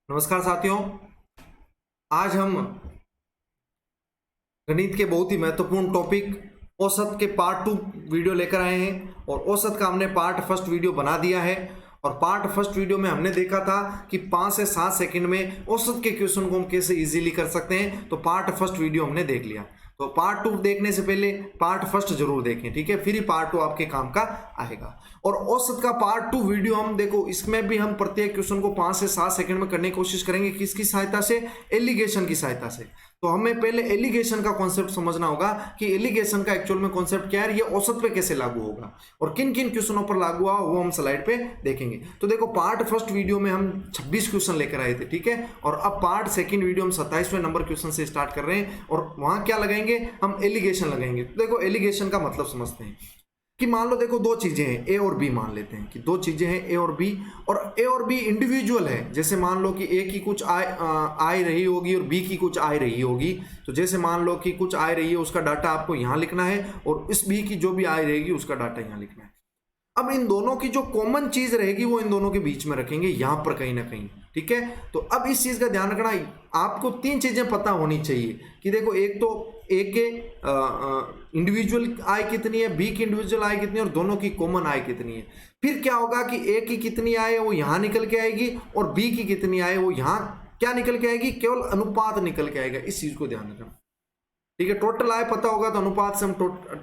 नमस्कार साथियों। आज हम गणित के बहुत ही महत्वपूर्ण टॉपिक औसत के पार्ट 2 वीडियो लेकर आए हैं और औसत का हमने पार्ट फर्स्ट वीडियो बना दिया है। और पार्ट फर्स्ट वीडियो में हमने देखा था कि 5 से 7 सेकंड में औसत के क्वेश्चन को हम कैसे इजीली कर सकते हैं, तो पार्ट फर्स्ट वीडियो हमने देख लिया। तो पार्ट 2 देखने से पहले पार्ट फर्स्ट जरूर देखें, ठीक है, फिर ही पार्ट 2 आपके काम का आएगा। और औसत का पार्ट 2 वीडियो हम देखो, इसमें भी हम प्रत्येक क्वेश्चन को 5 से 7 सेकंड में करने की कोशिश करेंगे। किसकी सहायता से? एलिगेशन की सहायता से। तो हमें पहले एलिगेशन का कॉन्सेप्ट समझना होगा कि एलिगेशन का एक्चुअल में कॉन्सेप्ट क्या है, ये औसत पे कैसे लागू होगा और किन किन क्वेश्चनों पर लागू हुआ वो हम स्लाइड पे देखेंगे। तो देखो, पार्ट फर्स्ट वीडियो में हम 26 क्वेश्चन लेकर आए थे, ठीक है, और अब पार्ट सेकंड वीडियो हम 27वें नंबर क्वेश्चन से स्टार्ट कर रहे हैं और वहां क्या लगाएंगे? हम एलिगेशन लगाएंगे। तो देखो, एलिगेशन का मतलब समझते हैं कि मान लो देखो, दो चीजें हैं, ए और बी मान लेते हैं कि दो चीजें हैं, ए और बी, और ए और बी इंडिविजुअल है। जैसे मान लो कि ए की कुछ आय रही होगी और बी की कुछ आय रही होगी। तो जैसे मान लो कि कुछ आय रही है, उसका डाटा आपको यहां लिखना है, और इस बी की जो भी आय रहेगी उसका डाटा यहां लिखना है। अब इन दोनों की जो कॉमन चीज रहेगी वो इन दोनों के बीच में रखेंगे, यहां पर कहीं ना कहीं, ठीक है। तो अब इस चीज का ध्यान रखना, आपको 3 चीजें पता होनी चाहिए कि देखो, एक तो ए के इंडिविजुअल आय कितनी है, बी की इंडिविजुअल आय कितनी है और दोनों की कॉमन आय कितनी है। फिर क्या होगा कि ए की कितनी आय है वो यहां निकल के आएगी और बी की कितनी आय है वो यहां क्या निकल के आएगी? केवल अनुपात निकल के आएगा। इस चीज को ध्यान रखना, ठीक है। टोटल आय पता होगा तो अनुपात से हम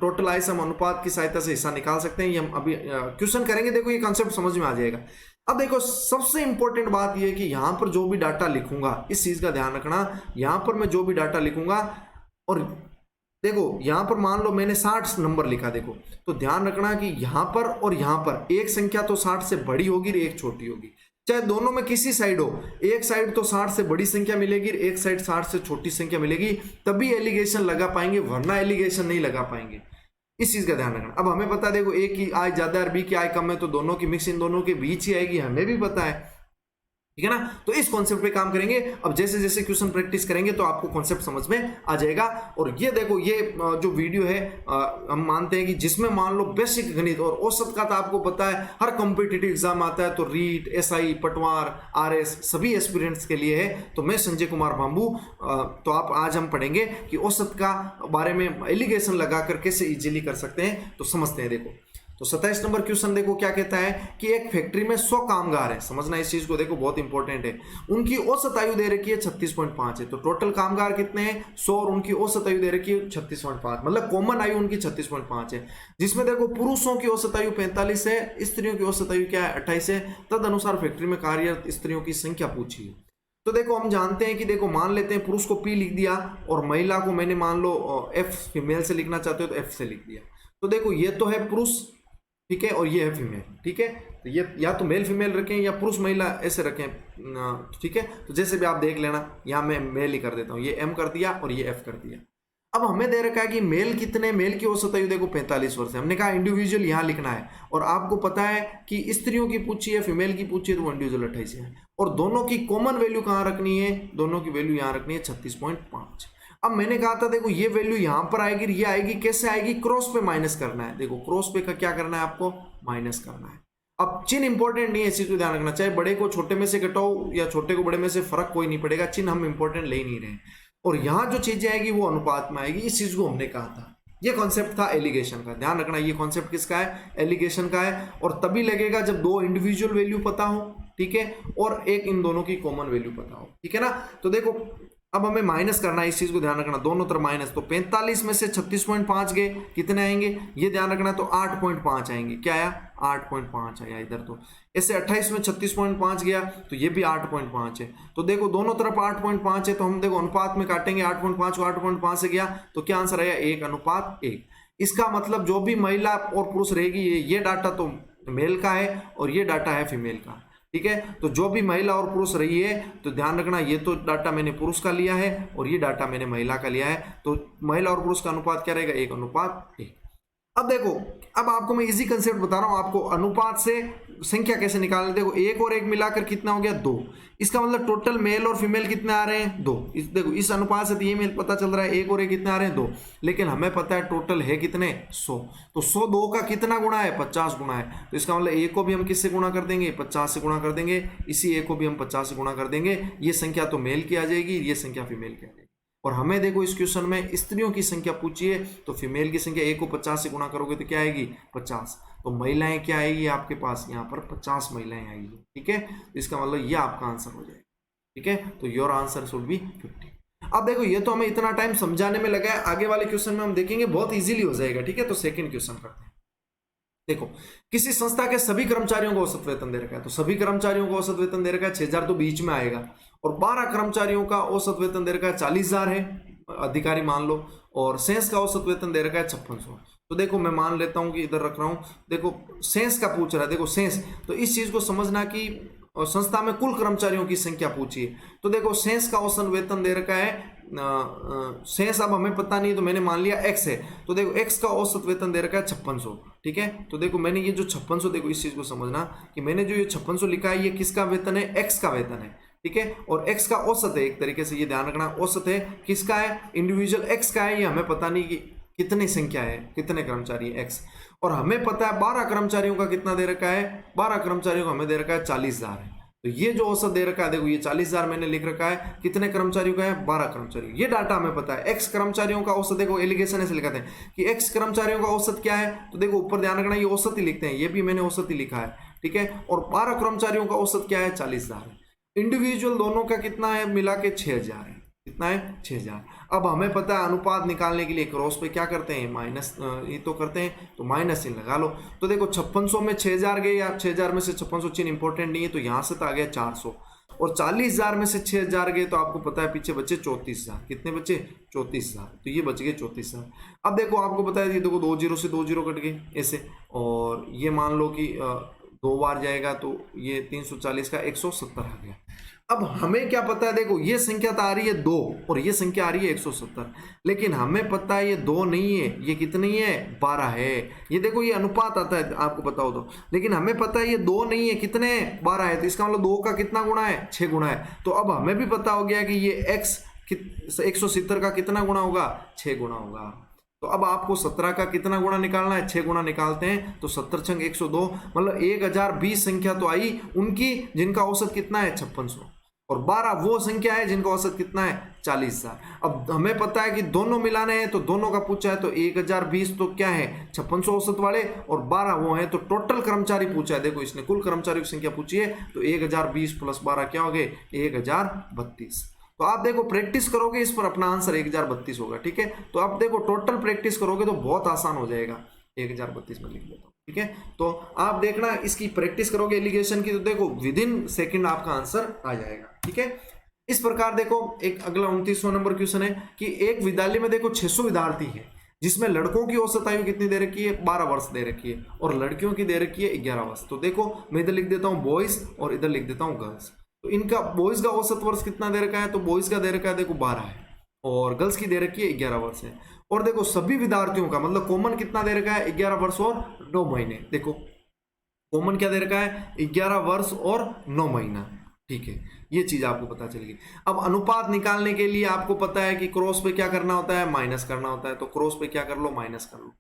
टोटल आय से हम अनुपात की सहायता से हिस्सा निकाल सकते हैं। ये हम अभी क्वेश्चन करेंगे, देखो ये कॉन्सेप्ट समझ में आ जाएगा। अब देखो, सबसे इंपॉर्टेंट बात ये है कि यहां पर जो भी डाटा लिखूंगा, इस चीज का ध्यान रखना, यहां पर मैं जो भी डाटा लिखूंगा, और देखो यहां पर मान लो मैंने 60 नंबर लिखा, देखो तो ध्यान रखना कि यहां पर और यहां पर एक संख्या तो 60 से बड़ी होगी और एक छोटी होगी। चाहे दोनों में किसी साइड हो, एक साइड तो 60 से बड़ी संख्या मिलेगी, एक साइड 60 से छोटी संख्या मिलेगी, तभी एलिगेशन लगा पाएंगे, वरना एलिगेशन नहीं लगा पाएंगे। इस चीज का ध्यान रखना। अब हमें पता है, देखो ए की आय ज्यादा है और बी की आय कम है, तो दोनों की मिक्स इन दोनों के बीच ही आएगी, हमें भी पता है, ठीक है ना। तो इस कॉन्सेप्ट पे काम करेंगे। अब जैसे जैसे क्वेश्चन प्रैक्टिस करेंगे तो आपको कॉन्सेप्ट समझ में आ जाएगा। और ये देखो, ये जो वीडियो है, हम मानते हैं कि जिसमें मान लो बेसिक गणित और औसत का तो आपको पता है, हर कॉम्पिटिटिव एग्जाम आता है तो रीट, एसआई, पटवार, आरएस सभी एस्पिरेंट्स के लिए है। तो मैं संजय कुमार बांबू, तो आप आज हम पढ़ेंगे कि औसत का बारे में एलिगेशन लगाकर कैसे इजीली कर सकते हैं। तो समझते हैं। देखो, तो 27 नंबर क्वेश्चन देखो क्या कहता है कि एक फैक्ट्री में 100 कामगार है। समझना इस चीज को, देखो बहुत इंपॉर्टेंट है। उनकी औसत आयु दे रखी है 36.5 है। तो टोटल कामगार कितने हैं? 100, और उनकी औसत आयु दे रखी है 36.5, मतलब कॉमन आयु उनकी 36.5 है। जिसमें देखो, पुरुषों की औसत आयु 45 है, स्त्रियों की औसत आयु क्या है? 28 है। तद अनुसार फैक्ट्री में कार्यरत स्त्रियों की संख्या पूछी है। तो देखो, हम जानते हैं कि देखो, मान लेते हैं पुरुष को पी लिख दिया और महिला को मैंने मान लो एफ, फीमेल से लिखना चाहते हो तो एफ से लिख दिया। तो देखो, ये तो है पुरुष, ठीक है, और ये है फीमेल, ठीक है। तो ये या तो मेल फीमेल रखें या पुरुष महिला ऐसे रखें, ठीक है। तो जैसे भी आप देख लेना, यहां मैं मेल ही कर देता हूं, ये एम कर दिया और ये एफ कर दिया। अब हमें दे रखा है कि मेल कितने, मेल की औसत आयु देखो 45 वर्ष है। हमने कहा इंडिविजुअल यहां लिखना है, और आपको पता है कि स्त्रियों की पूछी है, फीमेल की पूछी है, तो वो इंडिविजुअल 28 है। और दोनों की कॉमन वैल्यू कहां रखनी है? दोनों की वैल्यू यहां रखनी है 36.5। अब मैंने कहा था, देखो ये वैल्यू यहां पर आएगी, ये आएगी, कैसे आएगी? क्रॉस पे माइनस करना है। देखो, क्रॉस पे का क्या करना है? आपको माइनस करना है। अब चिन्ह इंपॉर्टेंट नहीं है, इसी को ध्यान रखना। चाहे बड़े को छोटे में से घटाओ या छोटे को बड़े में से, फर्क कोई नहीं पड़ेगा, चिन्ह हम इंपॉर्टेंट ले ही नहीं रहे। और यहां जो चीजें आएगी वो अनुपात में आएगी, इस चीज को हमने कहा था। ये कॉन्सेप्ट था एलिगेशन का, ध्यान रखना। ये कॉन्सेप्ट किसका है? एलिगेशन का है। और तभी लगेगा जब दो इंडिविजुअल वैल्यू पता हो, ठीक है, और एक इन दोनों की कॉमन वैल्यू पता हो, ठीक है ना। तो देखो, अब हमें माइनस करना है, इस चीज को ध्यान रखना, दोनों तरफ माइनस। तो 45 में से 36.5 गए, कितने आएंगे? ये ध्यान रखना। तो 8.5 आएंगे। क्या आया? 8.5 आया इधर। तो ऐसे 28 में 36.5 गया तो ये भी 8.5 है। तो देखो, दोनों तरफ 8.5 है, तो हम देखो अनुपात में काटेंगे। 8.5 को 8.5 से गया तो क्या आंसर आएगा? 1:1। इसका मतलब जो भी महिला और पुरुष रहेगी, ये डाटा तो मेल का है और ये डाटा है फीमेल का, ठीक है। तो जो भी महिला और पुरुष रही है, तो ध्यान रखना, ये तो डाटा मैंने पुरुष का लिया है और ये डाटा मैंने महिला का लिया है। तो महिला और पुरुष का अनुपात क्या रहेगा? 1:1। अब देखो, अब आपको मैं इजी कंसेप्ट बता रहा हूं, आपको अनुपात से संख्या कैसे निकालने, देखो एक और एक मिलाकर कितना हो गया 2, इसका मतलब टोटल मेल और फीमेल कितने आ रहे हैं 2। देखो इस अनुपात से ये मेल पता चल रहा है एक और एक कितने आ रहे हैं 2, लेकिन हमें पता है टोटल है कितने 100, तो 100 2 का कितना गुणा है 50 गुणा है, तो इसका मतलब ए को भी हम किससे गुणा कर देंगे 50 से गुणा कर देंगे, इसी ए को भी हम 50 से गुणा कर देंगे, ये संख्या तो मेल की आ जाएगी, ये संख्या फीमेल की आ जाएगी। और हमें देखो इस क्वेश्चन में स्त्रियों की संख्या पूछी है, तो फीमेल की संख्या ए को 50 से गुणा करोगे तो क्या आएगी 50, तो महिलाएं क्या आएगी आपके पास यहाँ पर 50 महिलाएं आएगी, ठीक है, इसका मतलब ये आपका आंसर हो जाएगा, ठीक है, तो योर आंसर शुड बी 50। अब देखो ये तो हमें इतना टाइम समझाने में लगा है, आगे वाले क्वेश्चन में हम देखेंगे बहुत इजीली हो जाएगा, ठीक है। तो सेकंड क्वेश्चन करते हैं। देखो किसी संस्था के सभी कर्मचारियों को औसत वेतन दे रखा है, तो सभी कर्मचारियों को औसत वेतन दे रखा है 6000 तो बीच में आएगा, और 12 कर्मचारियों का औसत वेतन दे रखा है 40000 है, अधिकारी मान लो, और सेंस का औसत वेतन दे रखा है 5600। तो देखो मैं मान लेता हूं कि इधर रख रहा हूं, देखो सेंस का पूछ रहा है, देखो सेंस, तो इस चीज को समझना कि संस्था में कुल कर्मचारियों की संख्या पूछी है, तो देखो सेंस का औसत वेतन दे रखा है सेंस, अब हमें पता नहीं तो मैंने मान लिया एक्स है, तो देखो एक्स का औसत वेतन दे रखा है 5600, ठीक है। तो देखो मैंने ये जो 5600, देखो इस चीज को समझना कि मैंने जो ये 5600 लिखा है ये किसका वेतन है, एक्स का वेतन है, ठीक है, और एक्स का औसत है, एक तरीके से ये ध्यान रखना, औसत है किसका है, इंडिविजुअल एक्स का है, ये हमें पता नहीं कि कितनी संख्या है, कितने कर्मचारी है एक्स, और हमें पता है 12 कर्मचारियों का कितना दे रखा है, 12 कर्मचारियों को हमें दे रखा है 40000 है, तो ये जो औसत दे रखा है देखो ये 40000 मैंने लिख रखा है, कितने कर्मचारियों का है 12 कर्मचारियों, ये डाटा हमें पता है। एक्स कर्मचारियों का औसत देखो एलिगेशन ऐसे लिखाते हैं कि एक्स कर्मचारियों का औसत क्या है, तो देखो ऊपर ध्यान रखना ये औसत ही लिखते हैं, ये भी मैंने औसत ही लिखा है, ठीक है, और 12 कर्मचारियों का औसत क्या है 40000 है, इंडिविजुअल दोनों का कितना है मिला के 6000 है, कितना है 6000। अब हमें पता है अनुपात निकालने के लिए क्रॉस पे क्या करते हैं माइनस, ये तो करते हैं, तो माइनस चिन्ह लगा लो, तो देखो 5600 में 6000 गए, या 6000 में से 5600 चिन्ह इंपॉर्टेंट नहीं है, तो यहाँ से तो आ गया 400, और 40000 में से 6000 गए तो आपको पता है पीछे बचे 34000, कितने बचे 34000, तो ये बच गए 34000। अब देखो आपको पता है ये देखो 2 0 से 2 0 कट गए ऐसे, और ये मान लो कि 2 बार जाएगा तो ये 340 का 170 आ गया। अब हमें क्या पता है, देखो ये संख्या तो आ रही है 2 और ये संख्या आ रही है 170, लेकिन हमें पता है ये 2 नहीं है, ये कितनी है 12 है, ये देखो ये अनुपात आता है आपको बताओ तो, लेकिन हमें पता है ये 2 नहीं है, कितने 12 है, तो इसका मतलब 2 का कितना गुणा है 6 गुणा है, तो अब हमें भी पता हो गया कि ये x 170 का कितना गुणा होगा 6 गुणा होगा। तो अब आपको 17 का कितना गुणा निकालना है, 6 गुणा निकालते हैं तो 70 छंग 102, मतलब 1020 संख्या तो आई उनकी जिनका औसत कितना है 5600, और 12 वो संख्या है जिनका औसत कितना है 40000। अब हमें पता है कि दोनों मिलाने हैं, तो दोनों का पूछा है, तो 1020 तो क्या है 5600 औसत वाले, और 12 वो है, तो टोटल कर्मचारी पूछा है, देखो इसने कुल कर्मचारियों की संख्या पूछी है, तो 1020 प्लस 12 क्या हो गए 1032। तो आप देखो प्रैक्टिस करोगे इस पर अपना आंसर 1032 होगा, ठीक है। तो आप देखो टोटल प्रैक्टिस करोगे तो बहुत आसान हो जाएगा, 1032 में लिख देता हूँ, ठीक है। तो आप देखना इसकी प्रैक्टिस करोगे एलिगेशन की, तो देखो विद इन सेकेंड आपका आंसर आ जाएगा, ठीक है। इस प्रकार देखो एक अगला 29वां नंबर क्वेश्चन है कि एक विद्यालय में देखो 600 विद्यार्थी है, जिसमें लड़कों की औसत आयु कितनी दे रखी है 12 वर्ष दे रखी है, और लड़कियों की दे रखी है 11 वर्ष। तो देखो मैं इधर लिख देता हूँ बॉयज और इधर लिख देता हूँ गर्ल्स, तो इनका बॉयज का औसत वर्ष कितना दे रखा है, तो बॉयज का दे रखा है देखो 12 है, और गर्ल्स की दे रखी है 11 वर्ष है, और देखो सभी विद्यार्थियों का मतलब कॉमन कितना दे रखा है 11 वर्ष और 9 महीने, देखो कॉमन क्या दे रखा है 11 वर्ष और 9 महीना, ठीक है, ये चीज आपको पता चलेगी। अब अनुपात निकालने के लिए आपको पता है कि क्रॉस पे क्या करना होता है माइनस करना होता है, तो क्रॉस पे क्या कर लो माइनस कर लो।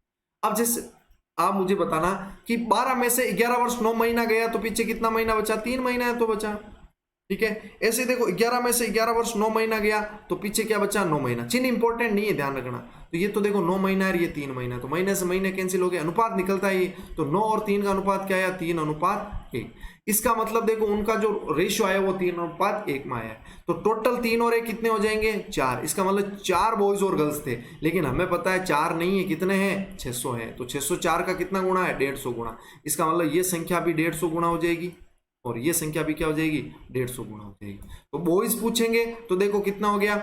अब जैसे आप मुझे बताना कि 12 में से 11 वर्ष 9 महीना गया तो पीछे कितना महीना बचा 3 महीना है तो बचा, ठीक है। ऐसे देखो 11 में से 11 वर्ष 9 महीना गया तो पीछे क्या बचा 9 महीना, चिन्ह इंपॉर्टेंट नहीं है ध्यान रखना। तो ये तो देखो 9 महीना है, ये 3 महीना, तो महीने से महीने कैंसिल हो गए, अनुपात निकलता है ये, तो 9 और 3 का अनुपात क्या आया 3:1। इसका मतलब देखो उनका जो रेशियो आया वो 3:1 में आया है, तो टोटल 3 और 1 कितने हो जाएंगे 4, इसका मतलब 4 बॉयज और गर्ल्स थे, लेकिन हमें पता है 4 नहीं है, कितने हैं 600 है, तो 604 का कितना गुणा है 150 गुणा, इसका मतलब ये संख्या भी 150 गुणा हो जाएगी और ये संख्या भी क्या हो जाएगी 150 गुणा हो जाएगी। तो बॉयज पूछेंगे तो देखो कितना हो गया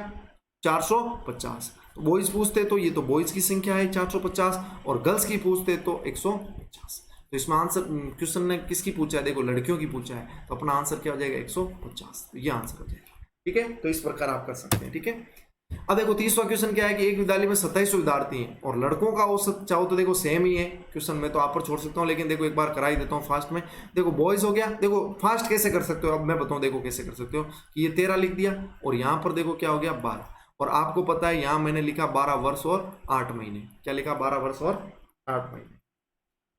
450, तो बॉयज पूछते तो ये तो बॉयज की संख्या है 450, और गर्ल्स की पूछते तो 150। तो इसमें आंसर क्वेश्चन ने किसकी पूछा है, देखो लड़कियों की पूछा है, तो अपना आंसर क्या हो जाएगा 150, तो ये आंसर हो जाएगा, ठीक है। तो इस प्रकार आप कर सकते हैं, ठीक है। अब देखो 30वां क्वेश्चन क्या है कि एक विद्यालय में 27 विद्यार्थी हैं और लड़कों का औसत चाहो तो देखो सेम ही है क्वेश्चन में, तो आप पर छोड़ सकता हूँ, लेकिन देखो एक बार करा ही देता हूँ फास्ट में। देखो बॉयज हो गया, देखो फास्ट कैसे कर सकते हो अब मैं बताऊँ, देखो कैसे कर सकते हो कि ये 13 लिख दिया और यहाँ पर देखो क्या हो गया 12, और आपको पता है यहाँ मैंने लिखा 12 वर्ष और 8 महीने। क्या लिखा? 12 वर्ष और 8 महीने।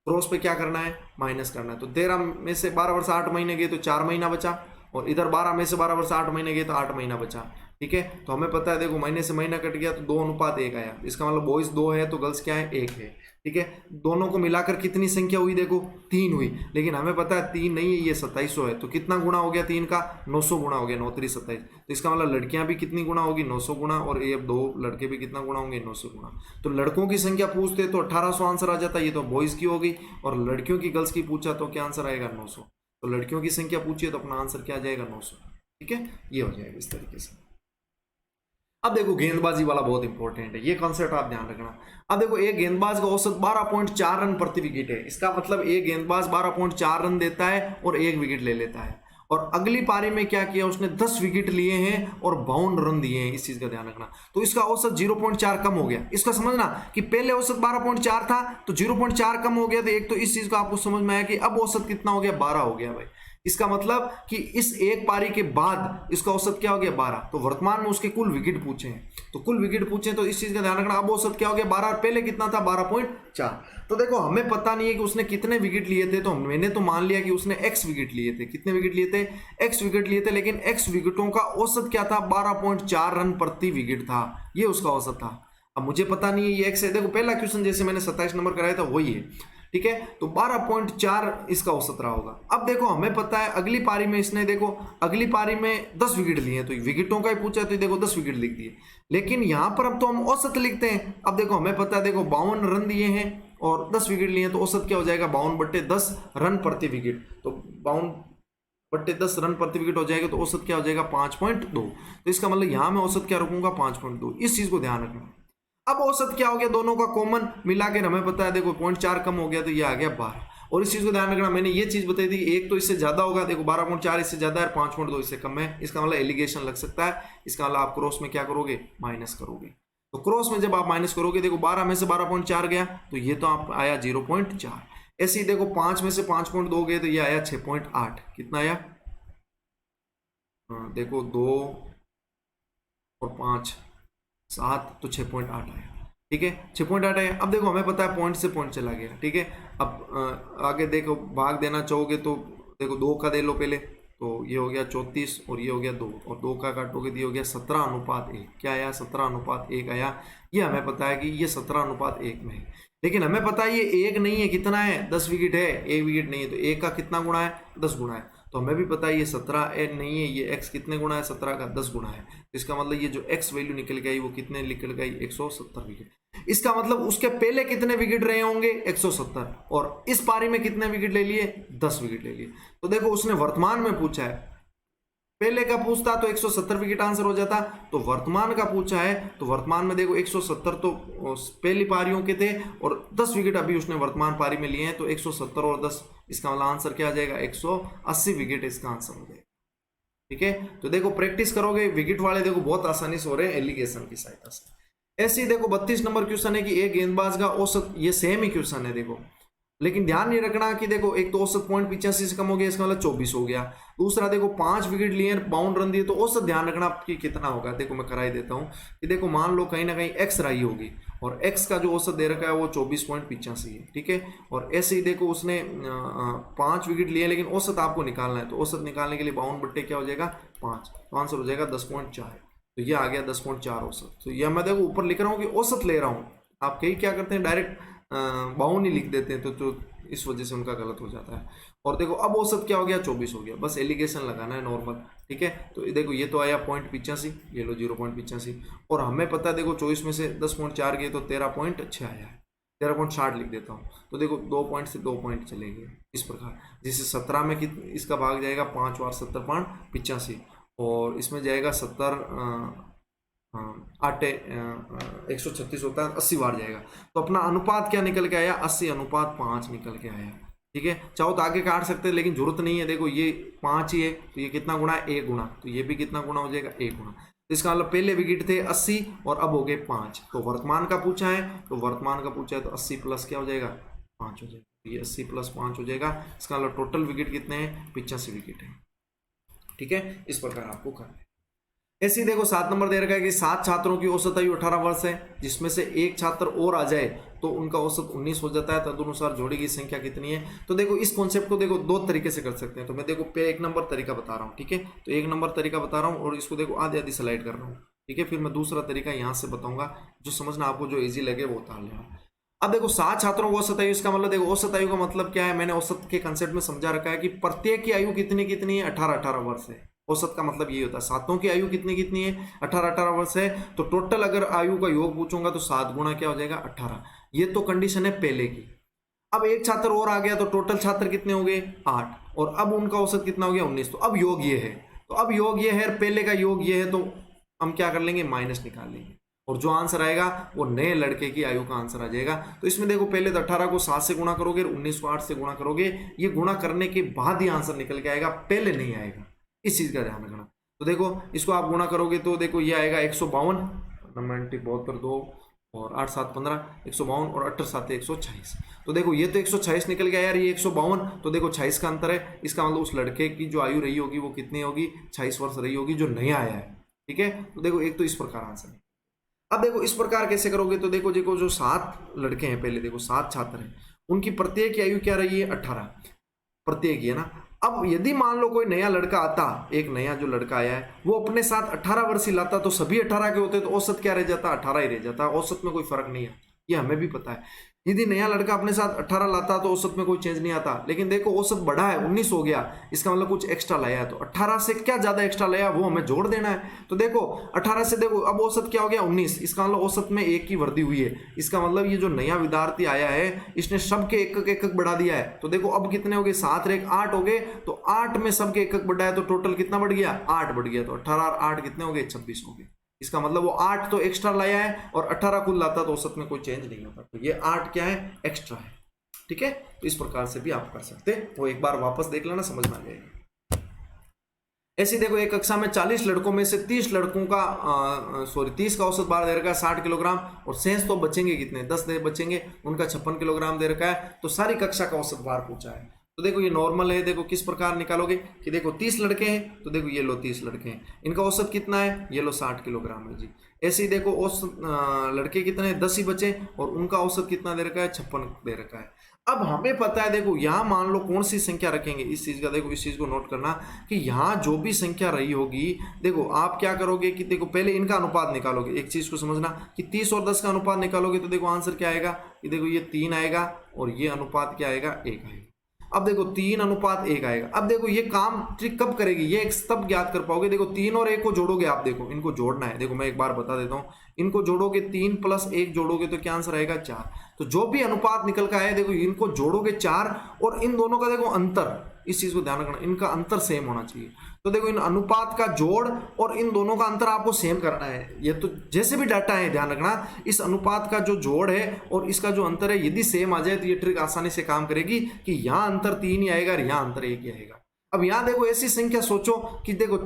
क्रॉस पे क्या करना है? माइनस करना है। तो 13 में से 12 वर्ष 8 महीने गए तो 4 महीना बचा, और इधर 12 में से 12 वर्ष 8 महीने गए तो 8 महीना बचा। ठीक है, तो हमें पता है देखो महीने से महीना कट गया तो 2:1 आया। इसका मतलब बॉयज 2 है तो गर्ल्स क्या है? 1 है। ठीक है, दोनों को मिलाकर कितनी संख्या हुई? देखो 3 हुई, लेकिन हमें पता है 3 नहीं है, ये 2700 है। तो कितना गुना हो गया 3 का? 900 गुना हो गया, 9 3 27। तो इसका मतलब लड़कियां भी कितनी गुना होगी? 900 गुना, और ये 2 लड़के भी कितना गुना होंगे? 900 गुना। तो लड़कों की संख्या पूछते तो 1800 आंसर आ जाता, ये तो बॉयज की होगी, और लड़कियों की गर्ल्स की पूछा तो क्या आंसर आएगा? 900। तो लड़कियों की संख्या पूछिए तो अपना आंसर क्या आ जाएगा? 900। ठीक है, ये हो जाएगा इस तरीके से। अब देखो गेंदबाजी वाला बहुत इंपॉर्टेंट है, ये कॉन्सेप्ट आप ध्यान रखना। अब देखो एक गेंदबाज का औसत 12.4 रन प्रति विकेट है। इसका मतलब एक गेंदबाज 12.4 रन देता है और 1 विकेट ले लेता है। और अगली पारी में क्या किया उसने? 10 विकेट लिए हैं और 52 रन दिए हैं। इस चीज का ध्यान रखना। तो इसका औसत 0.4 कम हो गया। इसका समझना कि पहले औसत 12.4 था तो 0.4 कम हो गया। तो एक तो इस चीज का आपको समझ में आया कि अब औसत कितना हो गया? 12 हो गया भाई। इसका मतलब कि इस एक पारी के बाद इसका औसत क्या हो गया? 12। तो वर्तमान में उसके कुल विकेट पूछे हैं, तो कुल विकेट पूछे तो इस चीज का ध्यान रखना। अब औसत क्या हो गया? 12। पहले कितना था? 12.4। तो देखो हमें पता नहीं है कि उसने कितने विकेट लिए थे, तो मैंने तो मान लिया कि उसने x विकेट लिए थे। कितने विकेट लिए थे? x विकेट लिए थे, लेकिन x विकेटों का औसत क्या था? 12.4 रन प्रति विकेट था, ये उसका औसत था। अब मुझे पता नहीं है ये x है। देखो पहला क्वेश्चन जैसे मैंने 27 नंबर कराया था वही है। ठीक है, तो 12.4 इसका औसत रहा होगा। अब देखो हमें पता है अगली पारी में इसने देखो अगली पारी में 10 विकेट लिए, तो विकेटों का ही पूछा तो देखो 10 विकेट लिख दिए। लेकिन यहां पर अब तो हम औसत लिखते हैं। अब देखो हमें पता है देखो 52 रन दिए हैं और 10 विकेट लिए हैं, तो औसत क्या हो जाएगा? 52/10 रन प्रति विकेट। तो 52/10 रन प्रति विकेट हो जाएगा, तो औसत क्या हो जाएगा? 5.2। तो इसका मतलब यहां मैं औसत क्या रखूंगा? 5.2। इस चीज को ध्यान रखना। अब औसत क्या हो गया? दोनों का कॉमन मिला के हमें पता है देखो 0.4 कम हो गया, तो ये आ गया 12। और इस चीज को ध्यान रखना, मैंने ये चीज बताई थी कि एक तो इससे ज्यादा होगा। देखो 12.4 इससे ज्यादा है, 5.2 इससे कम है। इसका मतलब एलिगेशन लग सकता है। इसका मतलब आप क्रॉस में क्या करोगे? माइनस करोगे। तो क्रॉस में जब आप माइनस करोगे, देखो 12 में से 12.4 गया तो ये तो आप आया 0.4। ऐसे ही देखो 5 में से 5.2 गए तो ये आया 6.8। कितना आया? देखो 2 और 5 7, तो 6.8 आया। ठीक है, 6.8 आया। अब देखो हमें पता है पॉइंट से पॉइंट चला गया। ठीक है, अब आगे देखो भाग देना चाहोगे तो देखो 2 का दे लो पहले, तो ये हो गया 34 और ये हो गया 2, और 2 का काटोगे तो ये हो गया 17:1। क्या आया? 17:1 आया। ये हमें पता है कि ये 17:1 में है, लेकिन हमें पता है ये 1 नहीं है। कितना है? 10 विकेट है, 1 विकेट नहीं है। तो 1 का कितना गुणा है? 10 गुणा है। तो हमें भी पता है ये 17 नहीं है, ये x कितने गुणा है? 17 का 10 गुणा है। तो इसका मतलब ये जो x वैल्यू निकल गई वो कितने निकल गई? 170 विकेट। इसका मतलब उसके पहले कितने विकेट रहे होंगे? 170। और इस पारी में कितने विकेट ले लिए? 10 विकेट ले लिए। तो देखो उसने वर्तमान में पूछा है, पहले का पूछता तो 170 विकेट आंसर हो जाता। तो वर्तमान का पूछा है तो वर्तमान में देखो 170 तो पहली पारियों के थे और 10 विकेट अभी उसने वर्तमान पारी में लिए हैं। तो 170 और 10, इसका मतलब आंसर क्या आ जाएगा? 180 विकेट इसका आंसर हो जाएगा। ठीक है, तो देखो प्रैक्टिस करोगे विकेट वाले देखो बहुत आसानी से हो रहे हैं एलिगेशन की सहायता से। ऐसे ही देखो 32 नंबर क्वेश्चन है कि एक गेंदबाज का औसत, ये सेम ही क्वेश्चन है देखो, लेकिन ध्यान नहीं रखना कि देखो एक तो औसत 0.85 से कम हो गया, इसका मतलब 24 हो गया। दूसरा देखो 5 विकेट लिए 52 रन दिए, तो औसत ध्यान रखना कि कितना होगा। देखो मैं करा ही देता हूँ कि देखो मान लो कहीं ना कहीं x रही होगी और x का जो औसत दे रखा है वो 24.85 है। ठीक है, और ऐसे ही देखो उसने 5 विकेट लिए, लेकिन औसत आपको निकालना है। तो औसत निकालने के लिए 52 क्या हो जाएगा? 5, तो आंसर हो जाएगा 10.4। तो ये आ गया 10.4 औसत। तो यह मैं देखो ऊपर लिख रहा हूँ कि औसत ले रहा हूँ। आप कई क्या करते हैं डायरेक्ट 52 ही लिख देते हैं, तो इस वजह से उनका गलत हो जाता है। और देखो अब औसत क्या हो गया? 24 हो गया। बस एलिगेशन लगाना है नॉर्मल। ठीक है, तो देखो ये तो आया 0.85, ये लो 0.85, और हमें पता है देखो 24 में से 10.4 गए तो 13.6 आया है। 13.60 लिख देता हूँ। तो देखो 2 पॉइंट से 2 पॉइंट चलेंगे इस प्रकार। जैसे 17 में इसका भाग जाएगा 5 बार 70.85, और इसमें जाएगा 136 होता है, 80 बार जाएगा। तो अपना अनुपात क्या निकल के आया? 80:5 निकल के आया। ठीक है, चाहो तो आगे काट सकते हैं, लेकिन जरूरत नहीं है। देखो ये 5 ही है तो ये कितना गुना है? 1 गुना। तो ये भी कितना गुना हो जाएगा? 1 गुना। तो इसका मतलब पहले विकेट थे 80 और अब हो गए 5। तो वर्तमान का पूछा है, तो वर्तमान का पूछा है तो 80 प्लस क्या हो जाएगा 5 हो जाएगा। ये 80 प्लस 5 हो जाएगा। इसका मतलब टोटल विकेट कितने हैं 85 विकेट है। ठीक है, इस प्रकार आपको करना है। ऐसे ही देखो 7 नंबर दे रखा है कि 7 छात्रों की औसत आयु 18 वर्ष है, जिसमें से एक छात्र और आ जाए तो उनका औसत 19 हो जाता है। तदनुसार जोड़ी की संख्या कितनी है। तो देखो इस कॉन्सेप्ट को देखो 2 तरीके से कर सकते हैं। तो मैं देखो पे 1 नंबर तरीका बता रहा हूँ। ठीक है, तो 1 नंबर तरीका बता रहा हूँ और इसको देखो आधी आधी स्लाइड कर रहा हूँ। ठीक है, फिर मैं दूसरा तरीका यहाँ से बताऊंगा, जो समझना आपको जो ईजी लगे वो उतार लेना। अब देखो 7 छात्रों को औसत आयु, इसका मतलब देखो औसत आयु का मतलब क्या है, मैंने औसत के कंसेप्ट में समझा रखा है कि प्रत्येक की आयु कितनी कितनी है 18 वर्ष है। औसत का मतलब ये होता है सातों की आयु कितनी कितनी है 18 वर्ष है। तो टोटल अगर आयु का योग पूछूंगा तो 7 गुणा क्या हो जाएगा 18। ये तो कंडीशन है पहले की। अब एक छात्र और आ गया तो टोटल छात्र कितने हो गए 8 और अब उनका औसत कितना हो गया 19। तो अब योग ये है, तो अब योग ये है, पहले का योग ये है, तो हम क्या कर लेंगे माइनस निकाल लेंगे और जो आंसर आएगा वो नए लड़के की आयु का आंसर आ जाएगा। तो इसमें देखो पहले तो 18 को 7 से गुणा करोगे, 19 को 8 से गुणा करोगे, ये गुणा करने के बाद ही आंसर निकल के आएगा, पहले नहीं आएगा। इस चीज का ध्यान रखना। तो देखो इसको आप गुणा करोगे तो देखो ये आएगा 152, 92 2 और 8 7 15, 152 और 8 7 146। तो देखो ये तो 146 निकल गया यार, ये 152। तो देखो 26 का अंतर है। इसका मतलब उस लड़के की जो आयु रही होगी वो कितनी होगी 26 वर्ष रही होगी, जो नया आया है। ठीक है, तो देखो एक तो इस प्रकार आंसर है। अब देखो इस प्रकार कैसे करोगे, तो देखो देखो जो 7 लड़के हैं, पहले देखो 7 छात्र हैं, उनकी प्रत्येक की आयु क्या रही है 18, प्रत्येक ही है ना। अब यदि मान लो कोई नया लड़का आता, एक नया जो लड़का आया है वो अपने साथ 18 वर्ष ही लाता, तो सभी 18 के होते, तो औसत क्या रह जाता 18 ही रह जाता। औसत में कोई फर्क नहीं है, ये हमें भी पता है। यदि नया लड़का अपने साथ 18 लाता तो औसत में कोई चेंज नहीं आता। लेकिन देखो औसत बढ़ा है 19 हो गया, इसका मतलब कुछ एक्स्ट्रा लाया है। तो 18 से क्या ज्यादा एक्स्ट्रा लाया वो हमें जोड़ देना है। तो देखो 18 से देखो अब औसत क्या हो गया 19, इसका मतलब औसत में 1 की वृद्धि हुई है। इसका मतलब ये जो नया विद्यार्थी आया है इसने सबके एक एक बढ़ा दिया है। तो देखो अब कितने हो गए 7 और 1 8 हो गए, तो 8 में सबके एक बढ़ा है, तो टोटल कितना बढ़ गया 8 बढ़ गया। तो 18 और 8 कितने हो गए 26 हो गए। इसका मतलब वो 8 तो एक्स्ट्रा लाया है और 18 कुल लाता तो औसत में कोई चेंज नहीं होता। तो ये 8 क्या है एक्स्ट्रा है। ठीक है, तो इस प्रकार से भी आप कर सकते हैं। वो एक बार वापस देख लेना, समझ में आ जाएगा। ऐसे देखो एक कक्षा में 40 लड़कों में से 30 लड़कों का 30 का औसत भार दे रखा है 60 किलोग्राम, और शेष तो बचेंगे कितने 10 बचेंगे, उनका 56 किलोग्राम दे रखा है। तो सारी कक्षा का औसत भार पूछा है। तो देखो ये नॉर्मल है। देखो किस प्रकार निकालोगे कि देखो 30 लड़के हैं, तो देखो ये लो 30 लड़के हैं, इनका औसत कितना है ये लो 60 किलोग्राम है जी। ऐसे ही देखो औसत लड़के कितने हैं 10 ही बचे और उनका औसत कितना दे रखा है 56 दे रखा है। अब हमें पता है देखो यहाँ मान लो कौन सी संख्या रखेंगे इस चीज का, देखो इस चीज को नोट करना कि यहाँ जो भी संख्या रही होगी, देखो आप क्या करोगे कि देखो पहले इनका अनुपात निकालोगे। एक चीज को समझना कि 30 और 10 का अनुपात निकालोगे तो देखो आंसर क्या आएगा कि देखो ये 3 आएगा और ये अनुपात क्या आएगा 1 आएगा। अब देखो 3 अनुपात 1 आएगा। अब देखो ये काम ट्रिक कब करेगी, ये एक तब ज्ञात कर पाओगे। देखो 3 और 1 को जोड़ोगे आप, देखो इनको जोड़ना है। देखो मैं एक बार बता देता हूँ, इनको जोड़ोगे 3 प्लस 1 जोड़ोगे तो क्या आंसर आएगा 4। तो जो भी अनुपात निकल का है देखो इनको जोड़ोगे 4 और इन दोनों का देखो अंतर, इस चीज को ध्यान रखना, इनका अंतर सेम होना चाहिए। तो देखो इन अनुपात का जोड़ और इन दोनों का अंतर आपको सेम करना है। ये तो जैसे भी डाटा है ध्यान रखना, इस अनुपात का जो जोड़ है और इसका जो अंतर है यदि सेम आ जाए तो ये ट्रिक आसानी से काम करेगी कि यहाँ अंतर 3 ही आएगा और यहाँ अंतर 1 ही आएगा। अब यहाँ देखो ऐसी संख्या सोचो कि देखो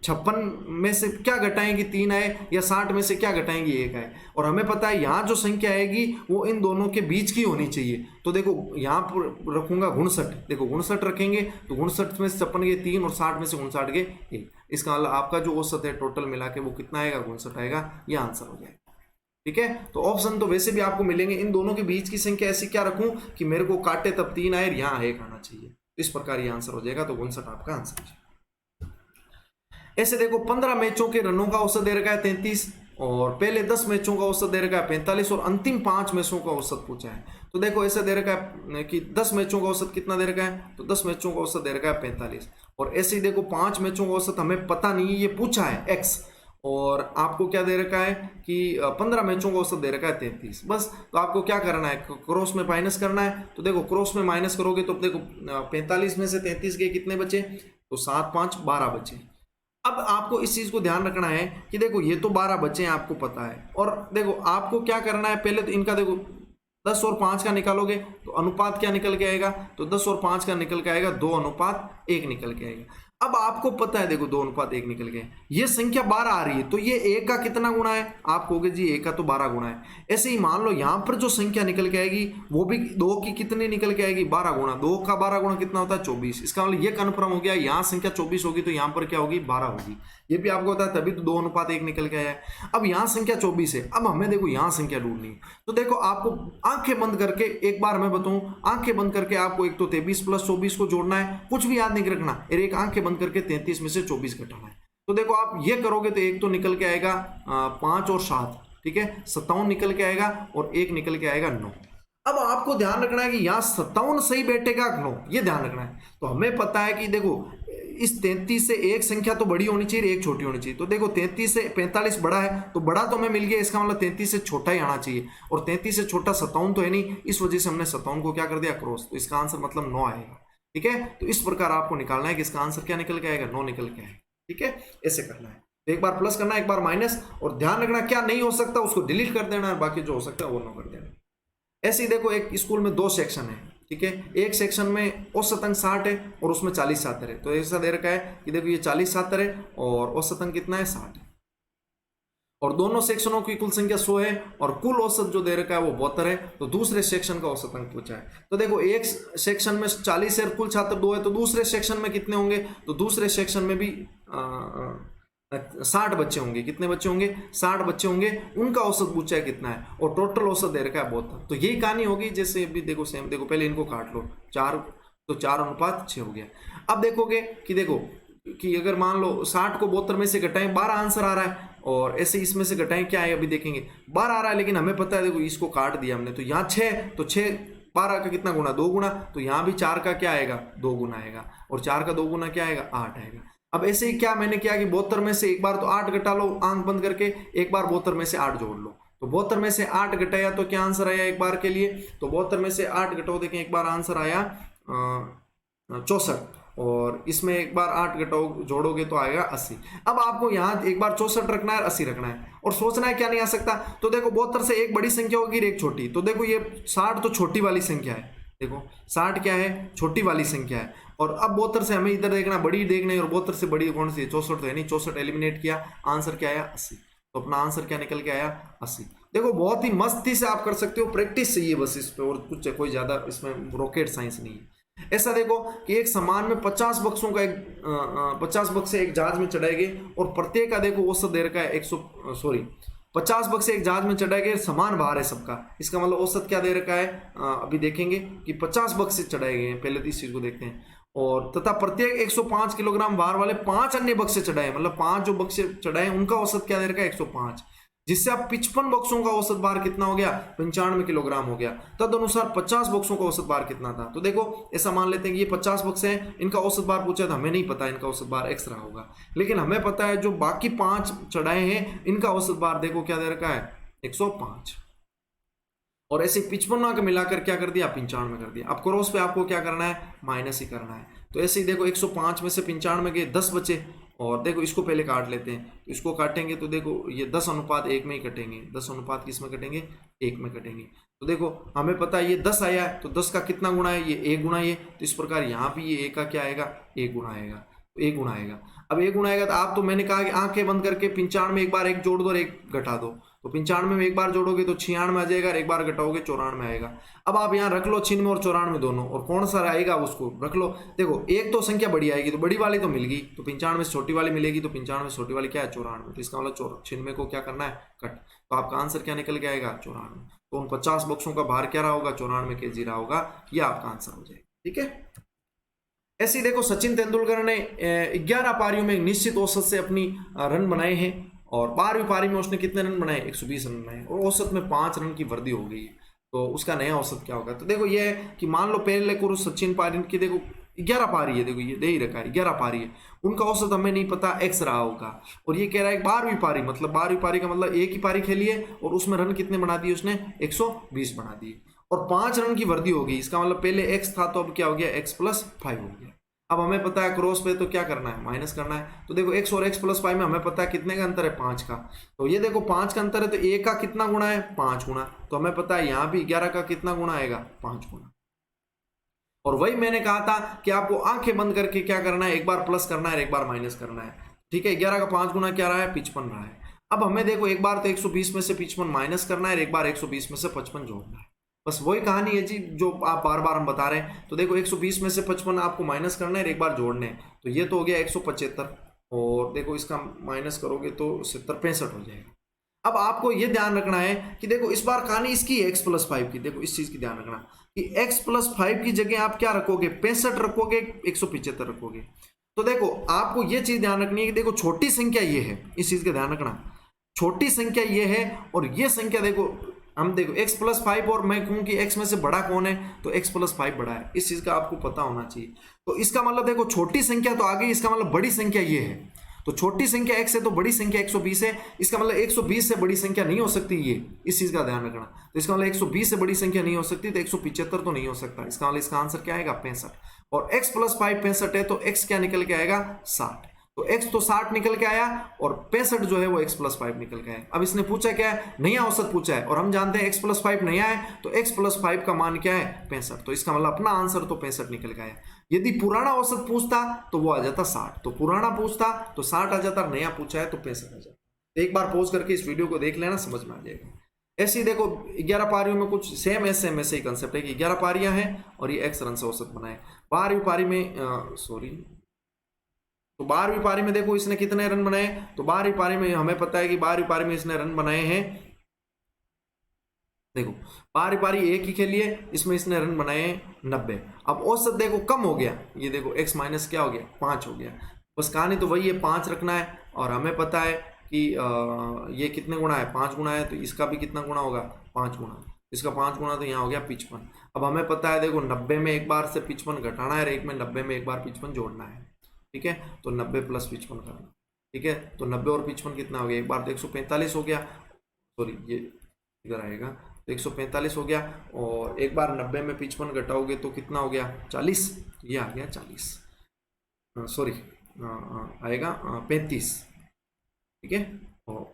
56 में से क्या घटाएंगी 3 आए, या 60 में से क्या घटाएंगी 1 आए, और हमें पता है यहाँ जो संख्या आएगी वो इन दोनों के बीच की होनी चाहिए। तो देखो यहाँ पर रखूंगा 59, देखो 59 रखेंगे तो 59 में से 56 के 3 और 60 में से 59 के 1। इसका मतलब आपका जो औसत है टोटल मिला के वो कितना आएगा 59 आएगा, ये आंसर हो जाएगा। ठीक है, तो ऑप्शन तो वैसे भी आपको मिलेंगे। इन दोनों के बीच की संख्या ऐसी क्या रखूं कि मेरे को काटे तब 3 आए, यहाँ 1 आना चाहिए। इस प्रकार ये आंसर हो जाएगा। तो 59 आपका आंसर है। ऐसे देखो 15 मैचों के रनों का औसत दे रखा है 33 और पहले 10 मैचों का औसत दे रखा है 45 और अंतिम 5 मैचों का औसत पूछा है। तो देखो ऐसे दे रखा है कि 10 मैचों का औसत कितना दे रखा है, तो 10 मैचों का औसत दे रखा है 45, और ऐसे ही देखो 5 मैचों का औसत हमें पता नहीं, ये पूछा है x, और आपको क्या दे रखा है कि 15 मैचों का औसत दे रखा है 33 बस। तो आपको क्या करना है, क्रॉस में माइनस करना है। तो देखो क्रॉस में माइनस करोगे तो देखो 45 में से 33 के कितने बचे, तो 7 5 12 बचे। अब आपको इस चीज को ध्यान रखना है कि देखो ये तो 12 बचे हैं आपको पता है, और देखो आपको क्या करना है, पहले तो इनका देखो 10 और 5 का निकालोगे तो अनुपात क्या निकल के आएगा, तो 10 और 5 का निकल के आएगा 2 अनुपात 1 निकल के आएगा। अब आपको पता है देखो 2:1 निकल गए, ये संख्या 12 आ रही है तो ये 1 का कितना गुणा है, आप कहोगे जी 1 का तो 12 गुणा है। ऐसे ही मान लो यहां पर जो संख्या निकल के आएगी वो भी 2 की कितनी निकल के आएगी, 12 गुणा। 2 का 12 गुणा कितना होता है 24। इसका मतलब ये कन्फर्म हो गया, यहाँ संख्या 24 होगी तो यहाँ पर क्या होगी 12 होगी। ये भी आपको होता है, तभी तो 2:1 निकल के आया है। अब यहाँ संख्या 24 है, अब हमें देखो यहाँ संख्या ढूंढनी है। तो देखो आपको आंखें बंद करके, एक बार मैं बताऊं, आंखें बंद करके आपको एक तो 23 + 24 को जोड़ना है, कुछ भी याद नहीं रखना, और एक आंखें बंद करके 33 में से 24 घटाना है। तो देखो आप ये करोगे तो एक तो निकल के आएगा 5 और 7, ठीक है 57 निकल के आएगा, और एक निकल के आएगा 9। अब आपको ध्यान रखना है कि यहाँ 57 सही बैठेगा 9, ये ध्यान रखना है। तो हमें पता है कि देखो इस 33 से एक संख्या तो बड़ी होनी चाहिए, एक छोटी होनी चाहिए। तो देखो 33 से 45 बड़ा है, तो बड़ा तो हमें मिल गया, इसका मतलब 33 से छोटा ही आना चाहिए, और 33 से छोटा 57 तो है नहीं, इस वजह से हमने 57 को क्या कर दिया क्रॉस, तो इसका आंसर मतलब 9 आएगा। ठीक है, तो इस प्रकार आपको निकालना है कि इसका आंसर क्या निकल के आएगा, 9 निकल के आएगा। ठीक है, ऐसे करना है। तो एक बार प्लस करना है, एक बार माइनस, और ध्यान रखना क्या नहीं हो सकता उसको डिलीट कर देना है, बाकी जो हो सकता है वो 9 कर देना। ऐसे ही देखो एक स्कूल में 2 सेक्शन है, ठीक है, एक सेक्शन में औसत अंक 60 है और उसमें 40 छात्र है। तो ऐसा दे रखा है कि देखो ये 40 छात्र है और औसत अंक कितना है 60 है, और दोनों सेक्शनों की कुल संख्या 100 है, और कुल औसत जो दे रखा है वो 72 है। तो दूसरे सेक्शन का औसत अंक पूछा है। तो देखो एक सेक्शन में 40 है, कुल छात्र 2 है, तो दूसरे सेक्शन में कितने होंगे, तो दूसरे सेक्शन में भी 60 बच्चे होंगे। कितने बच्चे होंगे, 60 बच्चे होंगे, उनका औसत पूछा है कितना है, और टोटल औसत दे रखा है 72। तो यही कहानी होगी, जैसे अभी देखो सेम, देखो पहले इनको काट लो, 4 तो 4:6 हो गया। अब देखोगे कि देखो कि अगर मान लो 60 को 72 में से घटाएं, 12 आंसर आ रहा है, और ऐसे इसमें से घटाएं क्या है अभी देखेंगे, 12 आ रहा है, लेकिन हमें पता है देखो इसको काट दिया हमने, तो यहाँ 6, तो 6 12 का कितना गुना, 2 गुना, तो यहाँ भी 4 का क्या आएगा 2 गुना आएगा, और 4 का 2 गुना क्या आएगा 8 आएगा। अब ऐसे ही क्या मैंने किया कि 72 में से एक बार तो 8 घटा लो आंख बंद करके, एक बार 72 में से 8 जोड़ लो। तो 72 में से 8 घटाया तो क्या आंसर आया एक बार के लिए, तो 72 में से 8 घटाओ, देखें एक बार आंसर आया 64, और इसमें एक बार 8 घटाओ जोड़ोगे तो आएगा 80। अब आपको यहाँ एक बार 64 रखना है, 80 रखना है, और सोचना है क्या नहीं आ सकता। तो देखो 72 से एक बड़ी संख्या होगी, एक छोटी, तो देखो ये 60 तो छोटी वाली संख्या है, देखो 60 क्या है छोटी वाली संख्या है, और अब 72 से हमें इधर देखना, बड़ी देखना है, और 72 से बड़ी कौन सी है 64 तो है नहीं, 64 एलिमिनेट किया, आंसर क्या आया 80। तो अपना आंसर क्या निकल के आया 80। देखो बहुत ही मस्ती से आप कर सकते हो, प्रैक्टिस चाहिए बस इस पे, और कुछ कोई ज्यादा इसमें रॉकेट साइंस नहीं है। ऐसा देखो कि एक सामान में 50 बक्सों का 50 बक्से एक जहाज में चढ़ाए गए, और प्रत्येक का देखो औसत दे रखा है 50 बक्से एक जहाज में चढ़ाए गए, सामान बाहर है सबका, इसका मतलब औसत क्या दे रखा है, अभी देखेंगे कि 50 बक्से चढ़ाए गए हैं, पहले तो इस चीज को देखते हैं, और तथा प्रत्येक 105 किलोग्राम भार वाले 5 अन्य बक्से चढ़ाए, मतलब 5 जो बक्से चढ़ाए उनका औसत क्या दे रखा है 105, जिससे आप 55 बक्सों का औसत भार कितना हो गया 95 किलोग्राम हो गया। तद अनुसार 50 बक्सों का औसत भार कितना था। तो देखो ऐसा मान लेते हैं कि ये 50 बक्से हैं, इनका औसत भार पूछा था, हमें नहीं पता इनका औसत भार एक्स रहा होगा, लेकिन हमें पता है जो बाकी 5 चढ़ाए हैं इनका औसत भार देखो क्या दे रखा है 105, और ऐसे 55 का मिलाकर क्या कर दिया 95 कर दिया। अब क्रॉस पे आपको क्या करना है माइनस ही करना है। तो ऐसे ही देखो 105 में से 95 गए 10 बचे, और देखो इसको पहले काट लेते हैं, तो इसको काटेंगे तो देखो ये 10:1 में ही कटेंगे, 10 किस में कटेंगे 1 में कटेंगे। तो देखो हमें पता है ये 10 आया है, तो 10 का कितना गुना है ये 1 गुना ये, तो इस प्रकार यहाँ भी ये 1 का क्या आएगा 1 गुना आएगा, तो 1 गुना आएगा। अब 1 गुना आएगा तो आप तो मैंने कहा कि आंखें बंद करके 95 में एक बार 1 जोड़ दो और 1 घटा दो, तो 95 में एक बार जोड़ोगे तो 96 में आ जाएगा, एक बार घटाओगे 94 में आएगा। अब आप यहाँ रख लो 96 और 94 दोनों, और कौन सा आएगा उसको रख लो। देखो एक तो संख्या बड़ी आएगी तो बड़ी वाली तो मिल गई, तो 95 से छोटी वाली मिलेगी, तो 95 से छोटी वाली क्या है 94, तो इसका मतलब 96 को क्या करना है कट, तो आपका आंसर क्या निकल के आएगा 94। तो उन 50 बक्सों का भार क्या रहा होगा 94 kg रहा होगा, यह आपका आंसर हो जाएगा। ठीक है, ऐसे ही देखो सचिन तेंदुलकर ने 11 पारियों में एक निश्चित औसत से अपनी रन बनाए हैं, और 12वीं पारी में उसने कितने रन बनाए 120 रन बनाए, और औसत में 5 रन की वृद्धि हो गई है। तो उसका नया औसत क्या होगा, तो देखो ये है कि मान लो पहले को सचिन पारी की देखो 11 पारी है, देखो ये दे ही रखा है 11 पारी है, उनका औसत हमें नहीं पता एक्स रहा होगा, और ये कह रहा है 12वीं पारी, मतलब 12वीं पारी का मतलब एक ही पारी खेली है और उसमें रन कितने बना दिए उसने 120 बना दिए, और 5 रन की वृद्धि होगी। इसका मतलब पहले एक्स था तो अब क्या हो गया x+5 हो गया। अब हमें पता है क्रॉस पे तो क्या करना है माइनस करना है, तो देखो x और x+5 में हमें पता है कितने का अंतर है 5 का, तो ये देखो 5 का अंतर है, तो a का कितना गुना है 5 गुना, तो हमें पता है यहाँ भी 11 का कितना गुना आएगा 5 गुना। और वही मैंने कहा था कि आपको आंखें बंद करके क्या करना है, एक बार प्लस करना है और एक बार माइनस करना है। ठीक है, 11 का 5 गुना क्या रहा है, 55 रहा है। अब हमें देखो एक बार तो 120 में से 55 माइनस करना है और एक बार 120 में से 55 जोड़ना है। बस वही कहानी है जी जो आप बार बार हम बता रहे हैं। तो देखो 120 में से 55 आपको माइनस करना है और एक बार जोड़ने हैं, तो ये तो हो गया 175 और देखो इसका माइनस करोगे तो 70 65 हो जाएगा। अब आपको ये ध्यान रखना है कि देखो इस बार कहानी इसकी x प्लस 5 की, देखो इस चीज की ध्यान रखना कि x प्लस 5 की जगह आप क्या रखोगे, 65 रखोगे, 175 रखोगे। तो देखो आपको ये चीज ध्यान रखनी है कि देखो छोटी संख्या ये है, इस चीज का ध्यान रखना, छोटी संख्या ये है और ये संख्या देखो हम देखो x प्लस 5 और मैं कहूं कि x में से बड़ा कौन है, तो x प्लस 5 बड़ा है। इस चीज का आपको पता होना चाहिए। तो इसका मतलब देखो छोटी संख्या तो आ गई, इसका मतलब बड़ी संख्या ये है। तो छोटी संख्या x है तो बड़ी संख्या 120 है, इसका मतलब 120 से बड़ी संख्या नहीं हो सकती ये, इस चीज का ध्यान रखना। तो इसका मतलब 120 से बड़ी संख्या नहीं हो सकती, तो 175 तो नहीं हो सकता। इसका मतलब इसका आंसर क्या आएगा, 65। और x प्लस 5 65 है तो x क्या निकल के आएगा, 60। तो x तो 60 निकल के आया और 65 जो है वो x प्लस 5 निकल के आया। अब इसने पूछा क्या है, नया औसत पूछा है और हम जानते हैं x प्लस 5 नया है, तो x प्लस 5 का मान क्या है, 65। तो इसका मतलब अपना आंसर तो 65 निकल के आया। यदि पुराना औसत पूछता तो वो आ जाता 60, तो पुराना पूछता तो 60 आ जाता, नया पूछा है तो 65 आ जाता। एक बार पॉज करके इस वीडियो को देख लेना, समझ में आ जाएगा। ऐसे ही देखो 11 पारियों में कुछ सेम ऐसे ही कंसेप्ट है कि 11 पारियां हैं और ये x रन से औसत बनाए। 12वीं पारी में तो 12वीं पारी में देखो इसने कितने रन बनाए, तो 12वीं पारी में हमें पता है कि 12वीं पारी में इसने रन बनाए हैं, देखो 12वीं पारी एक ही खेली है, इसमें इसने रन बनाए हैं 90। अब औसत देखो कम हो गया, ये देखो x माइनस क्या हो गया, 5 हो गया। बस कहानी तो वही है, 5 रखना है और हमें पता है कि ये कितने गुना है, 5 गुना है, तो इसका भी कितना गुना होगा, 5 गुना। इसका 5 गुना तो यहाँ हो गया 55। अब हमें पता है देखो 90 में एक बार से 55 घटाना है और एक में 90 में एक बार 55 जोड़ना है। ठीक है, तो 90 प्लस 55 करना। ठीक है, तो 90 और 55 कितना हो गया, एक बार तो 145 हो गया, सॉरी ये इधर आएगा, तो 145 हो गया और एक बार 90 में 55 घटाओगे तो कितना हो गया, 40। ये आ गया 40, सॉरी आएगा 35। ठीक है, और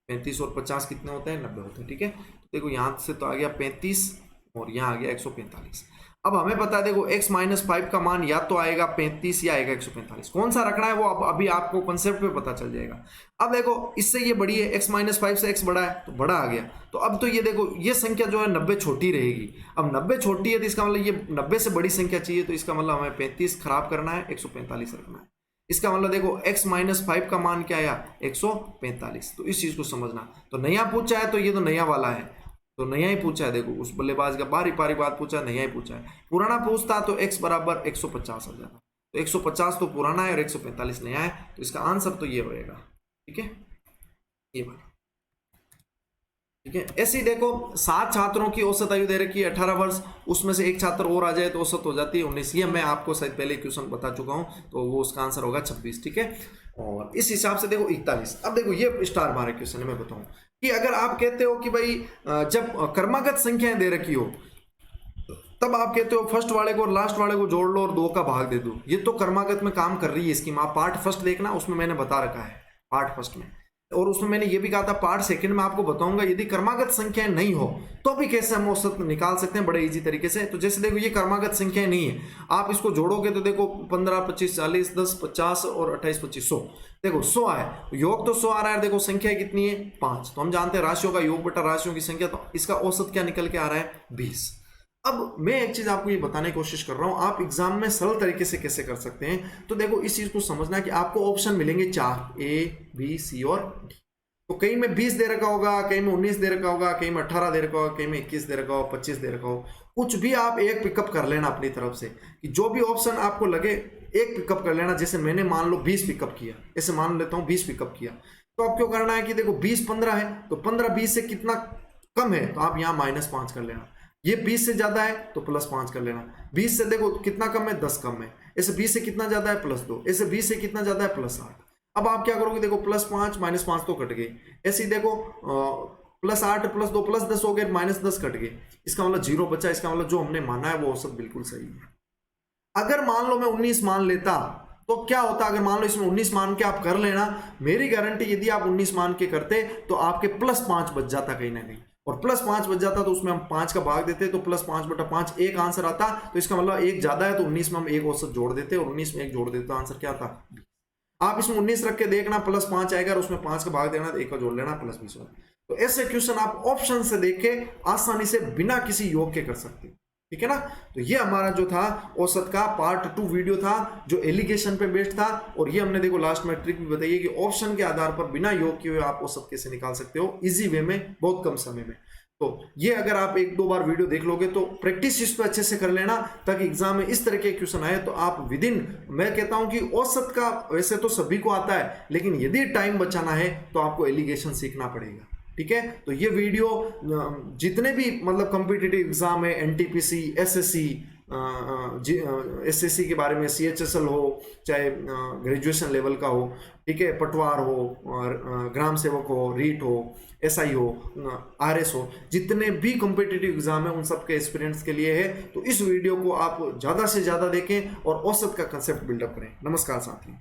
35 और 50 कितने होते हैं, 90 होते हैं। ठीक है, तो देखो यहाँ से तो आ गया 35 और यहाँ आ गया 145। अब हमें पता है देखो x माइनस 5 का मान या तो आएगा 35 या आएगा 145, कौन सा रखना है वो अभी आपको कंसेप्ट पे पता चल जाएगा। अब देखो इससे ये बड़ी है, x माइनस 5 से x बड़ा है तो बड़ा आ गया। तो अब तो ये देखो ये संख्या जो है 90 छोटी रहेगी। अब 90 छोटी है तो इसका मतलब ये 90 से बड़ी संख्या चाहिए, तो इसका मतलब हमें 35 खराब करना है, 145 रखना है। इसका मतलब देखो x माइनस 5 का मान क्या आया, 145। तो इस चीज को समझना। तो नया पूछा है तो ये तो नया वाला है, तो नया ही पूछा है। देखो उस बल्लेबाज का 12वीं पारी बाद पूछा, नया ही पूछा है। पुराना पूछता तो x बराबर 150 आ जाता, तो 150 तो पुराना है और 145 नया है, तो इसका आंसर तो ये होएगा। ठीक है, ये बात ठीक है। ऐसे ही देखो 7 छात्रों की औसत आयु दे रखी है 18 वर्ष, उसमें से एक छात्र और आ जाए तो औसत हो जाती है 19। ये मैं आपको शायद पहले क्वेश्चन बता चुका हूं, तो वो उसका आंसर होगा 26। ठीक है, और इस हिसाब से देखो 41। अब देखो ये स्टार मार्क क्वेश्चन है, मैं बताऊं कि अगर आप कहते हो कि भाई जब क्रमागत संख्याएं दे रखी हो तब आप कहते हो फर्स्ट वाले को और लास्ट वाले को जोड़ लो और 2 का भाग दे दो, ये तो क्रमागत में काम कर रही है स्कीम। आप पार्ट फर्स्ट देखना, उसमें मैंने बता रखा है पार्ट फर्स्ट में, और उसमें मैंने ये भी कहा था पार्ट सेकंड में आपको बताऊंगा यदि क्रमागत संख्याएं नहीं हो तो भी कैसे हम औसत निकाल सकते हैं बड़े इजी तरीके से। तो जैसे देखो ये क्रमागत संख्याएं नहीं है, आप इसको जोड़ोगे तो देखो 15 25 40 10 50 और 28 25 100, देखो 100 आए, योग तो 100 आ रहा है। देखो संख्या कितनी है, 5, तो हम जानते हैं राशियों का योग बटा राशियों की संख्या, तो इसका औसत क्या निकल के आ रहा है, 20। अब मैं एक चीज आपको ये बताने की कोशिश कर रहा हूं, आप एग्जाम में सरल तरीके से कैसे कर सकते हैं। तो देखो इस चीज को समझना कि आपको ऑप्शन मिलेंगे 4, A B C और D। तो कहीं में 20 दे रखा होगा, कहीं में 19 दे रखा होगा, कहीं में 18 दे रखा होगा, कहीं में 21 दे रखा हो, 25 दे रखा हो, कुछ भी आप एक पिकअप कर लेना अपनी तरफ से कि जो भी ऑप्शन आपको लगे एक पिकअप कर लेना। जैसे मैंने मान लो 20 पिकअप किया, ऐसे मान लेता हूँ 20 पिकअप किया, तो आप क्यों करना है कि देखो 20 15 है तो 15 20 से कितना कम है तो आप यहाँ -5 कर लेना। ये 20 से ज्यादा है तो +5 कर लेना। 20 से देखो कितना कम है, 10 कम है। ऐसे 20 से कितना ज्यादा है, +2। ऐसे 20 से कितना ज्यादा है, +8। अब आप क्या करोगे, देखो +5 -5 तो कट गए। ऐसे ही देखो +8 +2 +10 हो गए, -10 कट गए, इसका मतलब 0 बचा। इसका मतलब जो हमने माना है वो औसत बिल्कुल सही है। अगर मान लो मैं 19 मान लेता तो क्या होता, अगर मान लो इसमें 19 मान के आप कर लेना, मेरी गारंटी यदि आप 19 मान के करते तो आपके +5 बच जाता कहीं ना कहीं, और +5 बच जाता तो उसमें हम 5 का भाग देते तो +5/5 एक आंसर आता। तो इसका मतलब एक ज्यादा है तो 19 में हम एक औसत जोड़ देते और 19 में एक जोड़ देते तो आंसर क्या आता। आप इसमें 19 रख के देखना +5 आएगा और उसमें 5 का भाग देना तो एक का जोड़ लेना +20। तो ऐसे क्वेश्चन आप ऑप्शन से देख के आसानी से बिना किसी योग के कर सकते हैं, ठीक है ना। तो ये हमारा जो था औसत का पार्ट 2 वीडियो था जो एलिगेशन पे बेस्ड था। और ये हमने देखो लास्ट में ट्रिक भी बताइए कि ऑप्शन के आधार पर बिना योग किए हुए आप औसत कैसे निकाल सकते हो इजी वे में, बहुत कम समय में। तो ये अगर आप 1-2 बार वीडियो देख लोगे तो प्रैक्टिस इस पे अच्छे से कर लेना ताकि एग्जाम में इस तरह के क्वेश्चन आए तो आप विदिन, मैं कहता हूं कि औसत का वैसे तो सभी को आता है लेकिन यदि टाइम बचाना है तो आपको एलिगेशन सीखना पड़ेगा, ठीक है। तो ये वीडियो जितने भी मतलब कॉम्पिटिटिव एग्जाम है, एनटीपीसी, एसएससी, एसएससी के बारे में, सीएचएसएल हो चाहे ग्रेजुएशन लेवल का हो, ठीक है, पटवार हो और ग्राम सेवक हो, रीट हो, एसआई हो, आरएस हो, जितने भी कॉम्पिटिटिव एग्जाम है उन सब के एक्सपीरियंस के लिए है। तो इस वीडियो को आप ज़्यादा से ज़्यादा देखें और औसत का कंसेप्ट बिल्डअप करें। नमस्कार साथियों।